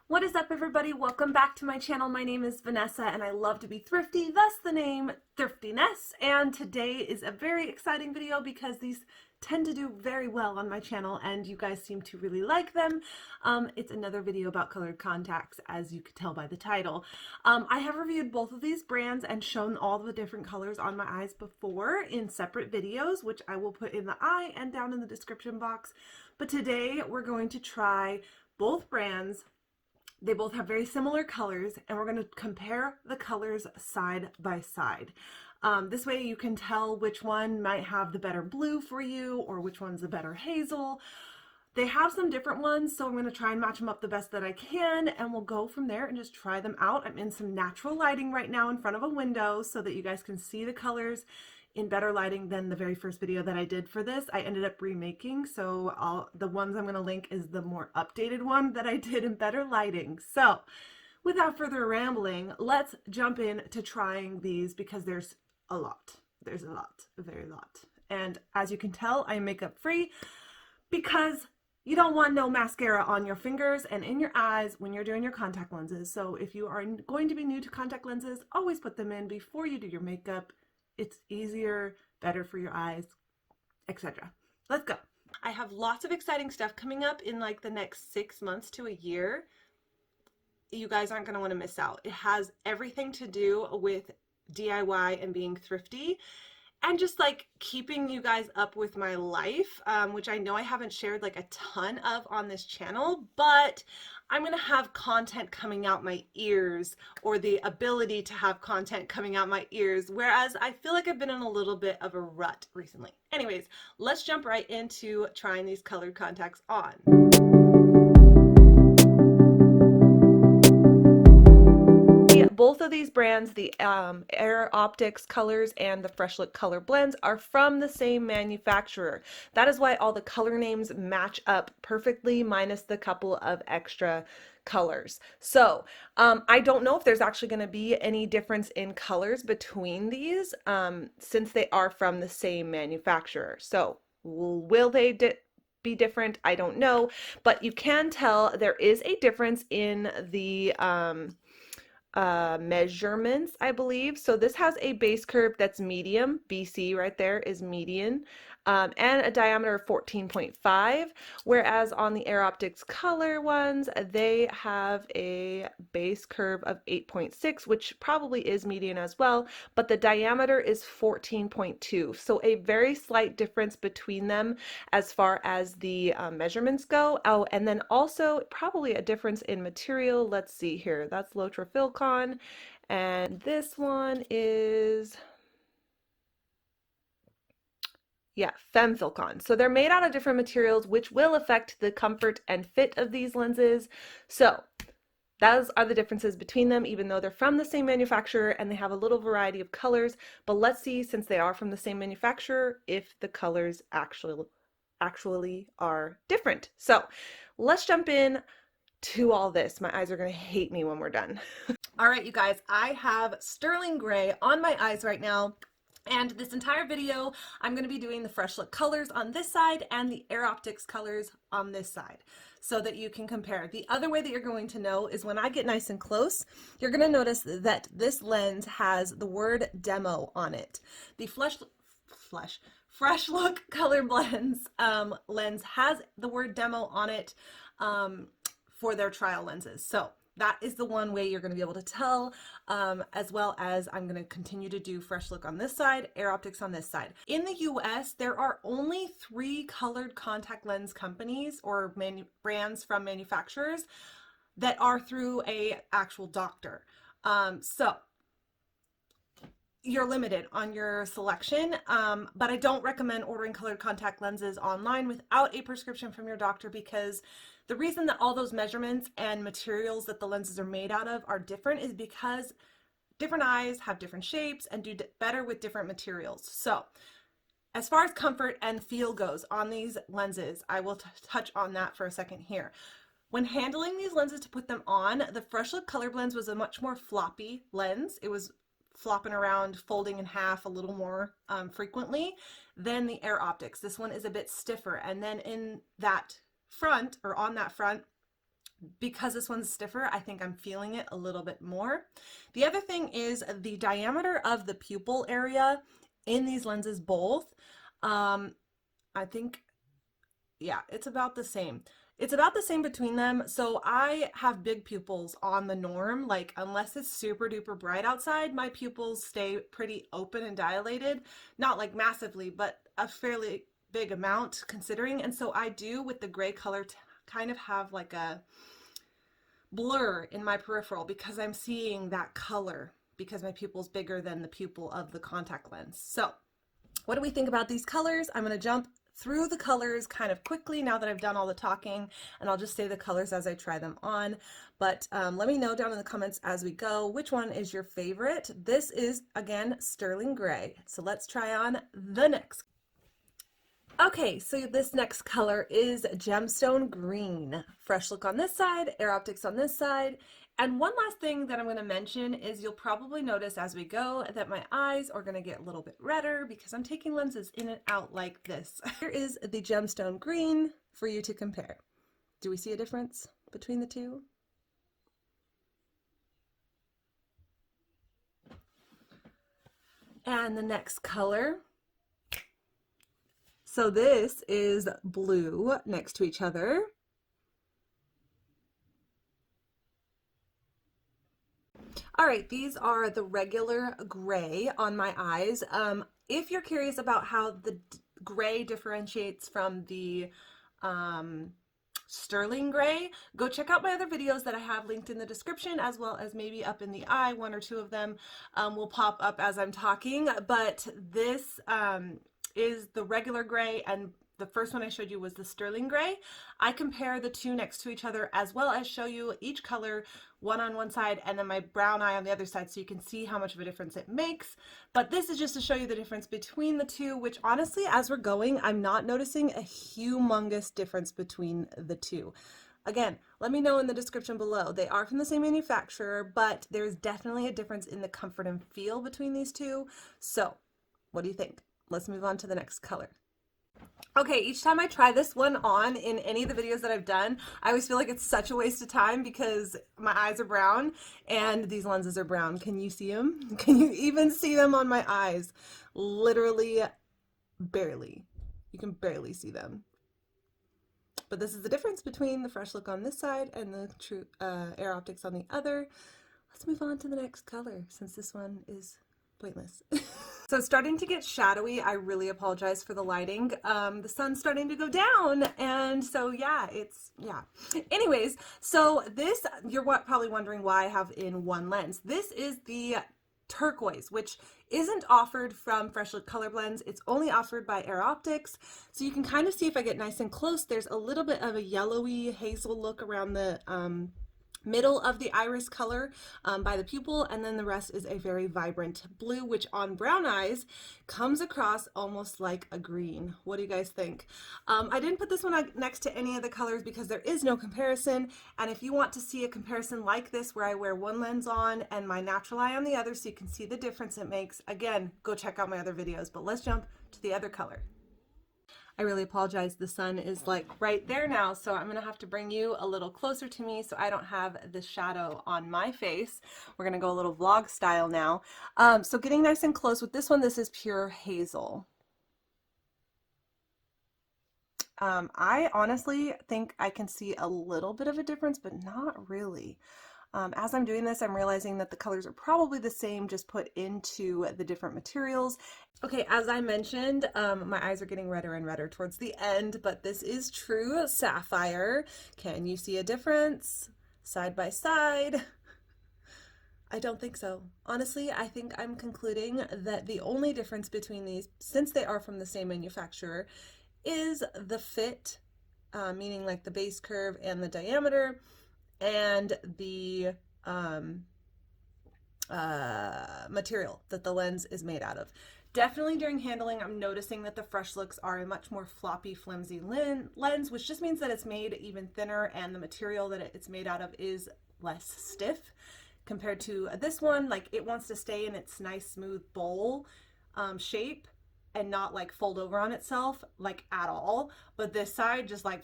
What is up, everybody? Welcome back to my channel. My name is Vanessa and I love to be thrifty, thus the name Thriftiness. And today is a very exciting video because these tend to do very well on my channel and you guys seem to really like them. It's another video about colored contacts, as you could tell by the title. I have reviewed both of these brands and shown all the different colors on my eyes before in separate videos, which I will put in the eye and down in the description box. But today we're going to try both brands. They both have very similar colors, and we're going to compare the colors side by side. This way you can tell which one might have the better blue for you or which one's the better hazel. They have some different ones, so I'm going to try and match them up the best that I can, and we'll go from there and just try them out. I'm in some natural lighting right now in front of a window so that you guys can see the colors in better lighting than the very first video that I did for this. I ended up remaking, so the ones I'm going to link is the more updated one that I did in better lighting. So without further rambling, let's jump in to trying these because there's a lot. There's a lot, a very lot. And as you can tell, I'm makeup free because you don't want no mascara on your fingers and in your eyes when you're doing your contact lenses. So if you are going to be new to contact lenses, always put them in before you do your makeup. It's easier, better for your eyes, etc. Let's go. I have lots of exciting stuff coming up in like the next 6 months to a year. You guys aren't going to want to miss out. It has everything to do with DIY and being thrifty and just like keeping you guys up with my life, which I know I haven't shared like a ton of on this channel, but I'm going to have content coming out my ears, or the ability to have content coming out my ears, whereas I feel like I've been in a little bit of a rut recently. Anyways, let's jump right into trying these colored contacts on. Both of these brands, the Optix colors and the Freshlook Colorblends, are from the same manufacturer. That is why all the color names match up perfectly, minus the couple of extra colors. So I don't know if there's actually going to be any difference in colors between these since they are from the same manufacturer. So will they be different? I don't know, but you can tell there is a difference in the measurements, I believe. So this has a base curve that's medium. BC right there is median, and a diameter of 14.5, whereas on the Optix color ones, they have a base curve of 8.6, which probably is median as well, but the diameter is 14.2. So a very slight difference between them as far as the measurements go. Oh, and then also probably a difference in material. Let's see here. That's Lotrafilcon, and this one is, yeah, Femfilcon. So they're made out of different materials, which will affect the comfort and fit of these lenses. So those are the differences between them, even though they're from the same manufacturer and they have a little variety of colors. But let's see, since they are from the same manufacturer, if the colors actually are different. So let's jump in to all this. My eyes are going to hate me when we're done. All right, you guys, I have sterling gray on my eyes right now. And this entire video, I'm going to be doing the Freshlook colors on this side and the Optix colors on this side so that you can compare. The other way that you're going to know is when I get nice and close, you're going to notice that this lens has the word demo on it. The Freshlook Colorblends lens has the word demo on it for their trial lenses. So that is the one way you're going to be able to tell, as well as I'm going to continue to do Freshlook on this side, Optix on this side. In the US, there are only 3 colored contact lens companies or brands from manufacturers that are through a actual doctor. So you're limited on your selection, but I don't recommend ordering colored contact lenses online without a prescription from your doctor, because the reason that all those measurements and materials that the lenses are made out of are different is because different eyes have different shapes and do better with different materials. So as far as comfort and feel goes on these lenses, I will touch on that for a second here. When handling these lenses to put them on, the Freshlook Colorblends was a much more floppy lens. It was flopping around, folding in half a little more frequently than the Optix. This one is a bit stiffer, and then in that front, or on that front, because this one's stiffer, I think I'm feeling it a little bit more. The other thing is the diameter of the pupil area in these lenses both. I think, yeah, it's about the same. It's about the same between them. So I have big pupils on the norm. Like, unless it's super duper bright outside, my pupils stay pretty open and dilated. Not like massively, but a fairly big amount considering. And so I do, with the gray color, kind of have like a blur in my peripheral because I'm seeing that color because my pupil's bigger than the pupil of the contact lens. So what do we think about these colors? I'm going to jump through the colors kind of quickly now that I've done all the talking, and I'll just say the colors as I try them on. But let me know down in the comments as we go which one is your favorite. This is, again, sterling gray. So let's try on the next. Okay, so this next color is Gemstone Green. Freshlook on this side, Air Optix on this side. And one last thing that I'm going to mention is you'll probably notice as we go that my eyes are going to get a little bit redder because I'm taking lenses in and out like this. Here is the Gemstone Green for you to compare. Do we see a difference between the two? And the next color. So this is blue next to each other. All right, these are the regular gray on my eyes. If you're curious about how the gray differentiates from the sterling gray, go check out my other videos that I have linked in the description, as well as maybe up in the eye. One or two of them will pop up as I'm talking, but this is the regular gray, and the first one I showed you was the sterling gray. I compare the two next to each other, as well as show you each color, one on one side and then my brown eye on the other side, so you can see how much of a difference it makes. But this is just to show you the difference between the two, which honestly, as we're going, I'm not noticing a humongous difference between the two. Again, let me know in the description below. They are from the same manufacturer, but there's definitely a difference in the comfort and feel between these two. So what do you think? Let's move on to the next color. Okay, each time I try this one on in any of the videos that I've done, I always feel like it's such a waste of time because my eyes are brown and these lenses are brown. Can you see them? Can you even see them on my eyes? Literally barely. You can barely see them. But this is the difference between the Freshlook on this side and the True Air Optix on the other. Let's move on to the next color since this one is pointless. So it's starting to get shadowy. I really apologize for the lighting. The sun's starting to go down, and so yeah. Anyways, so this, you're probably wondering why I have in one lens. This is the Turquoise, which isn't offered from Freshlook Colorblends. It's only offered by Air Optix. So you can kind of see, if I get nice and close, there's a little bit of a yellowy hazel look around the middle of the iris color by the pupil, and then the rest is a very vibrant blue, which on brown eyes comes across almost like a green. What do you guys think? I didn't put this one next to any of the colors because there is no comparison, and if you want to see a comparison like this where I wear one lens on and my natural eye on the other so you can see the difference it makes, again, go check out my other videos. But let's jump to the other color. I really apologize. The sun is like right there now, so I'm gonna have to bring you a little closer to me so I don't have the shadow on my face. We're gonna go a little vlog style now. So getting nice and close with this one, this is pure Hazel. I honestly think I can see a little bit of a difference, but not really. As I'm doing this, I'm realizing that the colors are probably the same, just put into the different materials. Okay, as I mentioned, my eyes are getting redder and redder towards the end, but this is true Sapphire. Can you see a difference side by side? I don't think so. Honestly, I think I'm concluding that the only difference between these, since they are from the same manufacturer, is the fit, meaning like the base curve and the diameter, and the material that the lens is made out of. Definitely during handling, I'm noticing that the Freshlooks are a much more floppy, flimsy lens, which just means that it's made even thinner and the material that it's made out of is less stiff compared to this one. Like, it wants to stay in its nice smooth bowl shape and not like fold over on itself like at all. But this side just like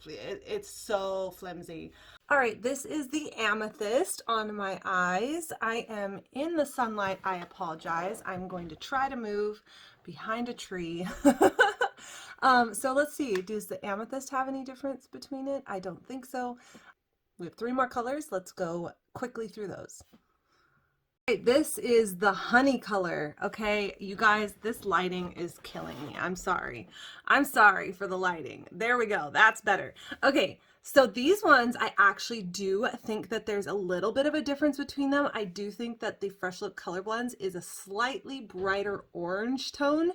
it's so flimsy. All right, this is the Amethyst on my eyes. I am in the sunlight. I apologize. I'm going to try to move behind a tree. So let's see. Does the Amethyst have any difference between it? I don't think so. We have 3 more colors. Let's go quickly through those. Okay, this is the honey color. Okay, you guys, this lighting is killing me. I'm sorry. I'm sorry for the lighting. There we go. That's better. Okay, so these ones, I actually do think that there's a little bit of a difference between them. I do think that the Freshlook Colorblends is a slightly brighter orange tone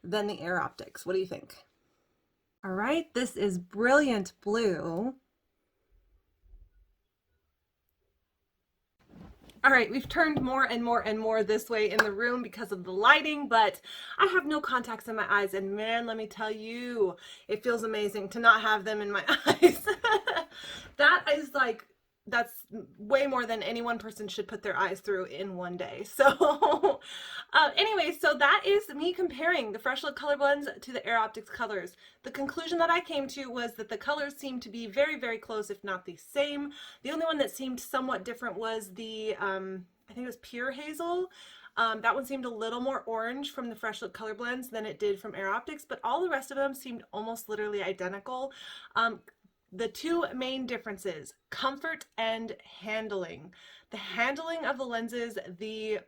than the Air Optix. What do you think? All right, this is Brilliant Blue. All right, we've turned more and more and more this way in the room because of the lighting, but I have no contacts in my eyes, and man, let me tell you, it feels amazing to not have them in my eyes. That is like, that's way more than any one person should put their eyes through in one day. So anyway, so that is me comparing the Freshlook Colorblends to the Air Optix colors. The conclusion that I came to was that the colors seemed to be very, very close, if not the same. The only one that seemed somewhat different was the, I think it was Pure Hazel. That one seemed a little more orange from the Freshlook Colorblends than it did from Air Optix, but all the rest of them seemed almost literally identical. The 2 main differences, comfort and handling. The handling of the lenses, the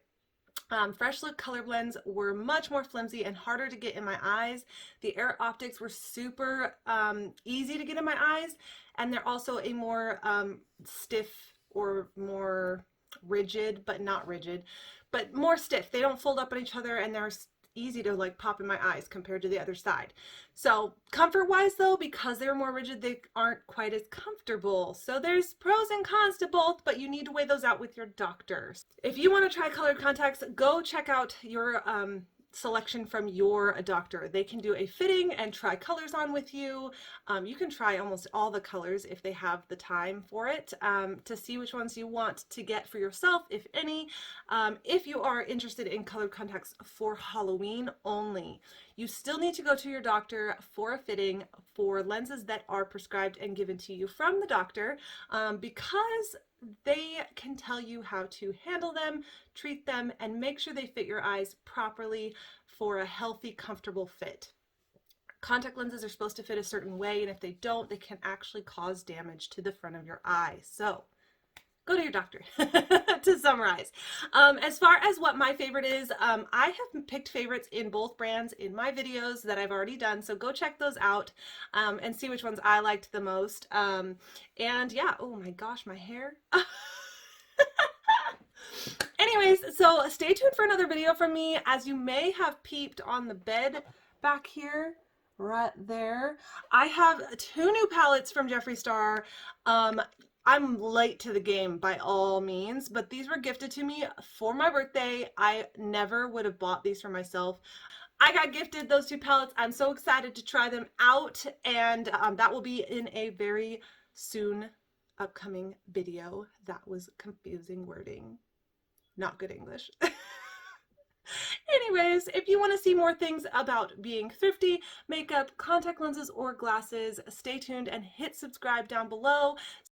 Freshlook Colorblends were much more flimsy and harder to get in my eyes. The Air Optix were super easy to get in my eyes, and they're also a more stiff or more rigid, but not rigid, but more stiff. They don't fold up on each other, and they're easy to like pop in my eyes compared to the other side. So comfort wise though, because they're more rigid, they aren't quite as comfortable. So there's pros and cons to both, but you need to weigh those out with your doctors. If you want to try colored contacts, go check out your selection from your doctor. They can do a fitting and try colors on with you. You can try almost all the colors if they have the time for it, to see which ones you want to get for yourself, if any. If you are interested in colored contacts for Halloween only, you still need to go to your doctor for a fitting for lenses that are prescribed and given to you from the doctor, because they can tell you how to handle them, treat them, and make sure they fit your eyes properly for a healthy, comfortable fit. Contact lenses are supposed to fit a certain way, and if they don't, they can actually cause damage to the front of your eye. So go to your doctor. To summarize, as far as what my favorite is, I have picked favorites in both brands in my videos that I've already done, so go check those out and see which ones I liked the most. And yeah, oh my gosh, my hair. Anyways, so stay tuned for another video from me. As you may have peeped on the bed back here, right there, I have 2 new palettes from Jeffree Star. I'm late to the game by all means, but these were gifted to me for my birthday. I never would have bought these for myself. I got gifted those 2 palettes. I'm so excited to try them out, and that will be in a very soon upcoming video. That was confusing wording. Not good English. Anyways, if you want to see more things about being thrifty, makeup, contact lenses, or glasses, stay tuned and hit subscribe down below.